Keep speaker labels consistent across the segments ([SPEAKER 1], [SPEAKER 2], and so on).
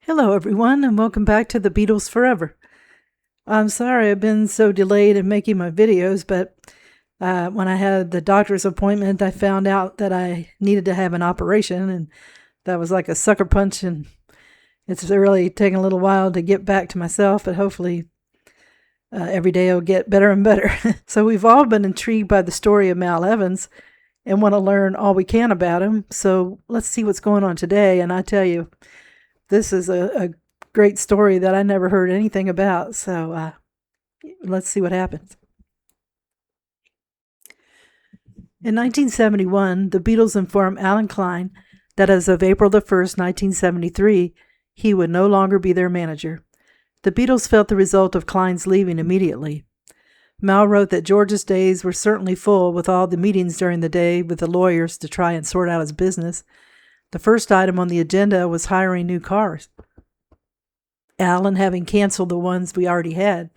[SPEAKER 1] Hello, everyone, and welcome back to the Beatles Forever. I'm sorry I've been so delayed in making my videos, but when I had the doctor's appointment, I found out that I needed to have an operation, and that was like a sucker punch, and it's really taken a little while to get back to myself, but hopefully every day I'll get better and better. So we've all been intrigued by the story of Mal Evans and want to learn all we can about him, so let's see what's going on today, and I tell you, this is a great story that I never heard anything about, so let's see what happens. In 1971, the Beatles informed Alan Klein that as of April the 1st, 1973, he would no longer be their manager. The Beatles felt the result of Klein's leaving immediately. Mal wrote that George's days were certainly full with all the meetings during the day with the lawyers to try and sort out his business. The first item on the agenda was hiring new cars, Alan having canceled the ones we already had.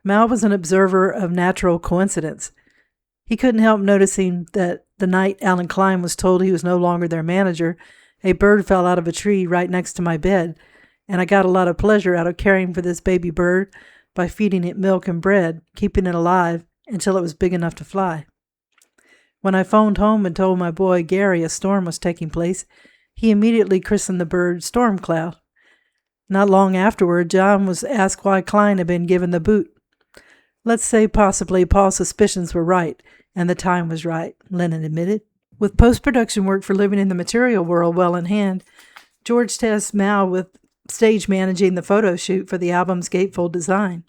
[SPEAKER 1] Mal was an observer of natural coincidence. He couldn't help noticing that the night Alan Klein was told he was no longer their manager, a bird fell out of a tree right next to my bed, and I got a lot of pleasure out of caring for this baby bird by feeding it milk and bread, keeping it alive until it was big enough to fly. When I phoned home and told my boy Gary a storm was taking place, he immediately christened the bird Storm Cloud. Not long afterward, John was asked why Klein had been given the boot. Let's say possibly Paul's suspicions were right, and the time was right, Lennon admitted. With post-production work for Living in the Material World well in hand, George tasked Mal with stage managing the photo shoot for the album's gatefold design.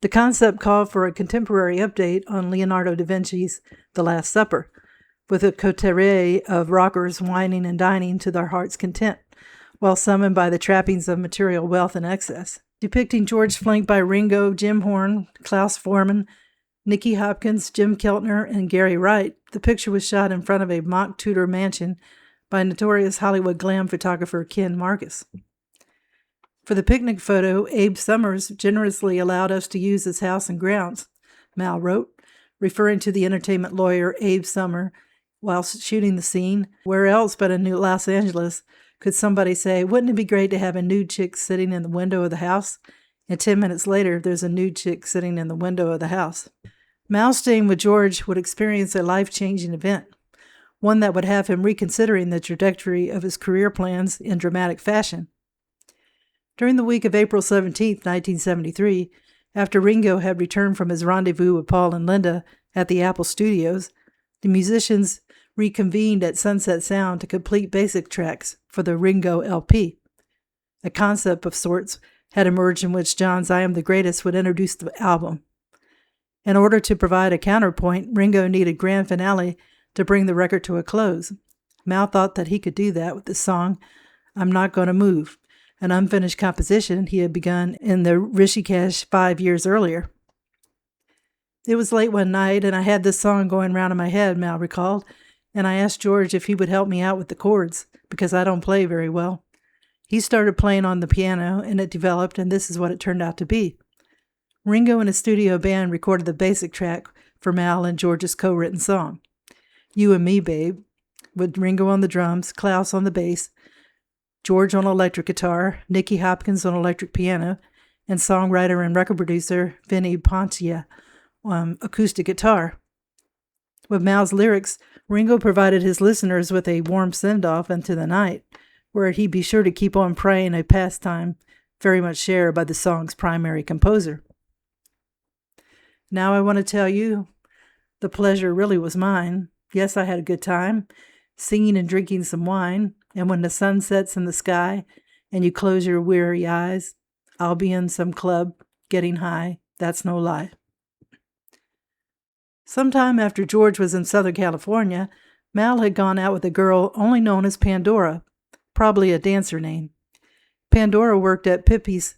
[SPEAKER 1] The concept called for a contemporary update on Leonardo da Vinci's The Last Supper, with a coterie of rockers whining and dining to their heart's content, while summoned by the trappings of material wealth and excess. Depicting George flanked by Ringo, Jim Horn, Klaus Voormann, Nicky Hopkins, Jim Keltner, and Gary Wright, the picture was shot in front of a mock Tudor mansion by notorious Hollywood glam photographer Ken Marcus. For the picnic photo, Abe Summers generously allowed us to use his house and grounds, Mal wrote, referring to the entertainment lawyer Abe Summer while shooting the scene. Where else but in New Los Angeles could somebody say, wouldn't it be great to have a nude chick sitting in the window of the house? And 10 minutes later, there's a nude chick sitting in the window of the house. Mal staying with George would experience a life-changing event, one that would have him reconsidering the trajectory of his career plans in dramatic fashion. During the week of April 17, 1973, after Ringo had returned from his rendezvous with Paul and Linda at the Apple Studios, the musicians reconvened at Sunset Sound to complete basic tracks for the Ringo LP. A concept of sorts had emerged in which John's I Am the Greatest would introduce the album. In order to provide a counterpoint, Ringo needed grand finale to bring the record to a close. Mal thought that he could do that with the song I'm Not Gonna Move, an unfinished composition he had begun in the Rishikesh 5 years earlier. It was late one night, and I had this song going round in my head, Mal recalled, and I asked George if he would help me out with the chords, because I don't play very well. He started playing on the piano, and it developed, and this is what it turned out to be. Ringo and his studio band recorded the basic track for Mal and George's co-written song, You and Me, Babe, with Ringo on the drums, Klaus on the bass, George on electric guitar, Nicky Hopkins on electric piano, and songwriter and record producer Vinnie Poncia on acoustic guitar. With Mal's lyrics, Ringo provided his listeners with a warm send-off into the night, where he'd be sure to keep on praying, a pastime very much shared by the song's primary composer. Now I want to tell you, the pleasure really was mine. Yes, I had a good time, singing and drinking some wine, and when the sun sets in the sky and you close your weary eyes, I'll be in some club getting high. That's no lie. Sometime after George was in Southern California, Mal had gone out with a girl only known as Pandora, probably a dancer name. Pandora worked at Pippi's,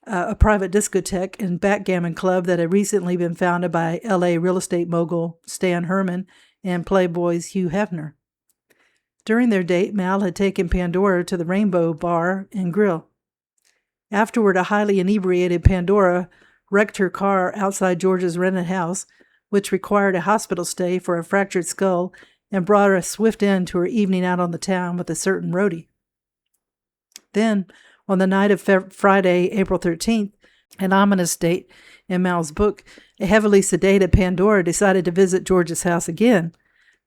[SPEAKER 1] a private discotheque and backgammon club that had recently been founded by L.A. real estate mogul Stan Herman and Playboy's Hugh Hefner. During their date, Mal had taken Pandora to the Rainbow Bar and Grill. Afterward, a highly inebriated Pandora wrecked her car outside George's rented house, which required a hospital stay for a fractured skull and brought a swift end to her evening out on the town with a certain roadie. Then, on the night of Friday, April 13th, an ominous date in Mal's book, a heavily sedated Pandora decided to visit George's house again,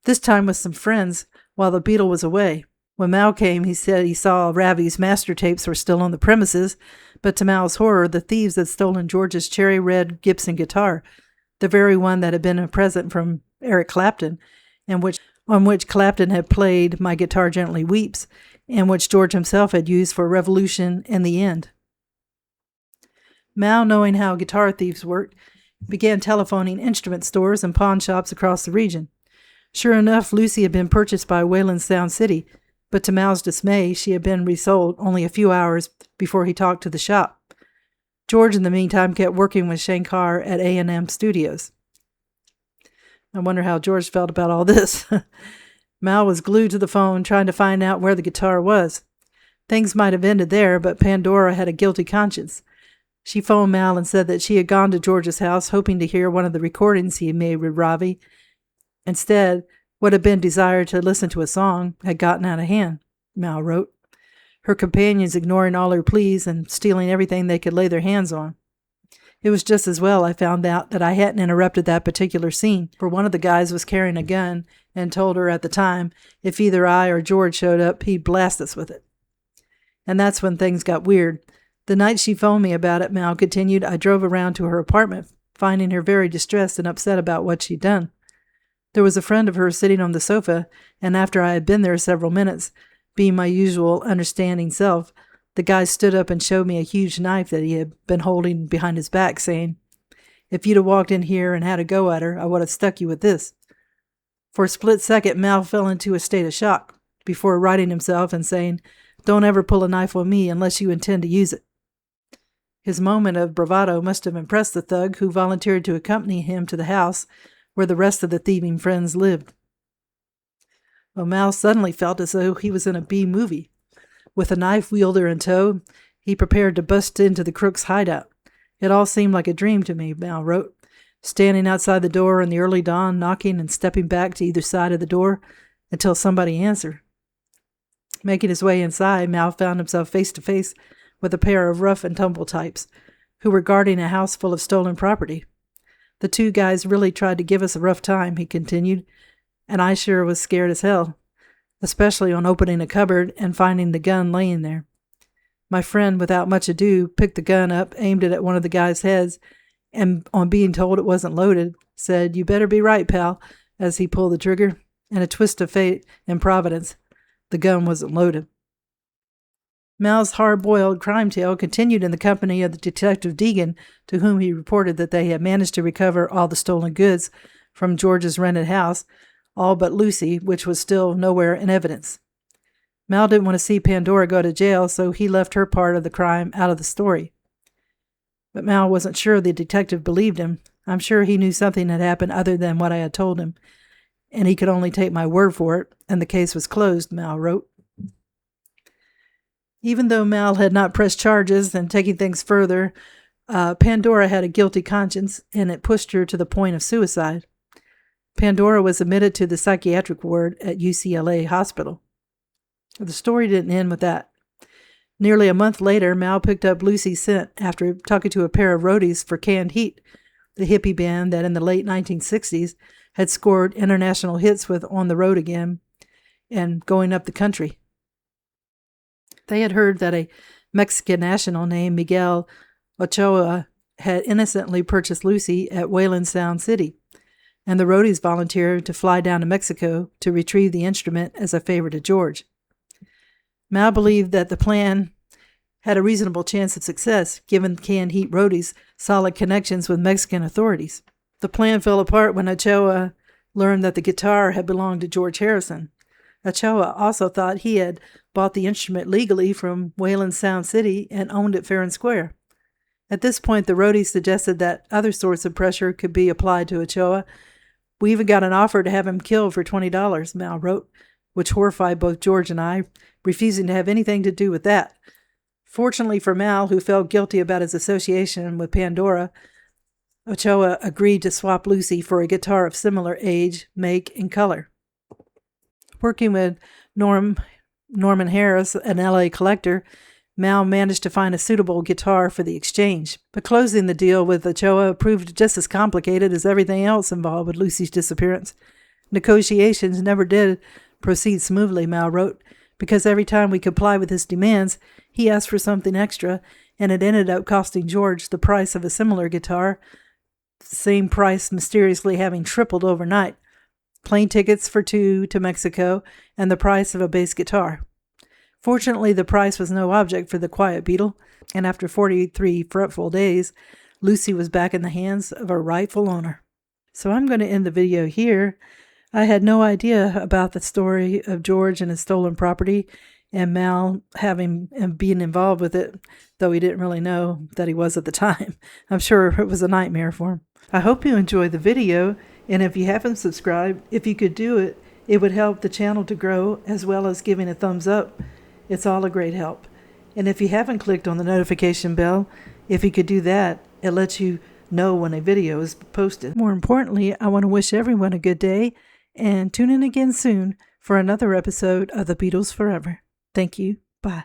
[SPEAKER 1] this time with some friends, while the Beatle was away. When Mal came, he said he saw Ravi's master tapes were still on the premises, but to Mal's horror, the thieves had stolen George's cherry red Gibson guitar, the very one that had been a present from Eric Clapton, and on which Clapton had played My Guitar Gently Weeps, and which George himself had used for Revolution and the End. Mal, knowing how guitar thieves worked, began telephoning instrument stores and pawn shops across the region. Sure enough, Lucy had been purchased by Wayland's Sound City, but to Mal's dismay, she had been resold only a few hours before he talked to the shop. George, in the meantime, kept working with Shankar at A&M Studios. I wonder how George felt about all this. Mal was glued to the phone, trying to find out where the guitar was. Things might have ended there, but Pandora had a guilty conscience. She phoned Mal and said that she had gone to George's house hoping to hear one of the recordings he had made with Ravi. Instead, what had been desire to listen to a song had gotten out of hand, Mal wrote, her companions ignoring all her pleas and stealing everything they could lay their hands on. It was just as well, I found out, that I hadn't interrupted that particular scene, for one of the guys was carrying a gun and told her at the time if either I or George showed up, he'd blast us with it. And that's when things got weird. The night she phoned me about it, Mal continued, I drove around to her apartment, finding her very distressed and upset about what she'd done. There was a friend of hers sitting on the sofa, and after I had been there several minutes, being my usual understanding self, the guy stood up and showed me a huge knife that he had been holding behind his back, saying, "If you'd have walked in here and had a go at her, I would have stuck you with this." For a split second, Mal fell into a state of shock, before righting himself and saying, "Don't ever pull a knife on me unless you intend to use it." His moment of bravado must have impressed the thug, who volunteered to accompany him to the house where the rest of the thieving friends lived. Well, Mal suddenly felt as though he was in a B-movie. With a knife wielder in tow, he prepared to bust into the crook's hideout. It all seemed like a dream to me, Mal wrote, standing outside the door in the early dawn, knocking and stepping back to either side of the door until somebody answered. Making his way inside, Mal found himself face to face with a pair of rough and tumble types who were guarding a house full of stolen property. The two guys really tried to give us a rough time, he continued, and I sure was scared as hell, especially on opening a cupboard and finding the gun laying there. My friend, without much ado, picked the gun up, aimed it at one of the guys' heads, and on being told it wasn't loaded, said, "You better be right, pal," as he pulled the trigger. In a twist of fate and providence, the gun wasn't loaded. Mal's hard-boiled crime tale continued in the company of the Detective Deegan, to whom he reported that they had managed to recover all the stolen goods from George's rented house, all but Lucy, which was still nowhere in evidence. Mal didn't want to see Pandora go to jail, so he left her part of the crime out of the story. But Mal wasn't sure the detective believed him. I'm sure he knew something had happened other than what I had told him, and he could only take my word for it, and the case was closed, Mal wrote. Even though Mal had not pressed charges and taken things further, Pandora had a guilty conscience, and it pushed her to the point of suicide. Pandora was admitted to the psychiatric ward at UCLA Hospital. The story didn't end with that. Nearly a month later, Mal picked up Lucy's scent after talking to a pair of roadies for Canned Heat, the hippie band that in the late 1960s had scored international hits with On the Road Again and Going Up the Country. They had heard that a Mexican national named Miguel Ochoa had innocently purchased Lucy at Wayland Sound City, and the roadies volunteered to fly down to Mexico to retrieve the instrument as a favor to George. Mal believed that the plan had a reasonable chance of success, given Canned Heat roadies' solid connections with Mexican authorities. The plan fell apart when Ochoa learned that the guitar had belonged to George Harrison. Ochoa also thought he had bought the instrument legally from Wayland Sound City and owned it fair and square. At this point, the roadies suggested that other sorts of pressure could be applied to Ochoa. "We even got an offer to have him killed for $20, Mal wrote, which horrified both George and I, refusing to have anything to do with that. Fortunately for Mal, who felt guilty about his association with Pandora, Ochoa agreed to swap Lucy for a guitar of similar age, make, and color. Working with Norman Harris, an LA collector, Mal managed to find a suitable guitar for the exchange, but closing the deal with Ochoa proved just as complicated as everything else involved with Lucy's disappearance. Negotiations never did proceed smoothly, Mal wrote, because every time we complied with his demands, he asked for something extra, and it ended up costing George the price of a similar guitar, the same price mysteriously having tripled overnight, plane tickets for 2 to Mexico, and the price of a bass guitar. Fortunately, the price was no object for the quiet Beatle, and after 43 fretful days, Lucy was back in the hands of her rightful owner. So I'm going to end the video here. I had no idea about the story of George and his stolen property and Mal having and being involved with it, though he didn't really know that he was at the time. I'm sure it was a nightmare for him. I hope you enjoyed the video, and if you haven't subscribed, if you could do it, it would help the channel to grow, as well as giving a thumbs up. It's all a great help. And if you haven't clicked on the notification bell, if you could do that, it lets you know when a video is posted. More importantly, I want to wish everyone a good day, and tune in again soon for another episode of The Beatles Forever. Thank you. Bye.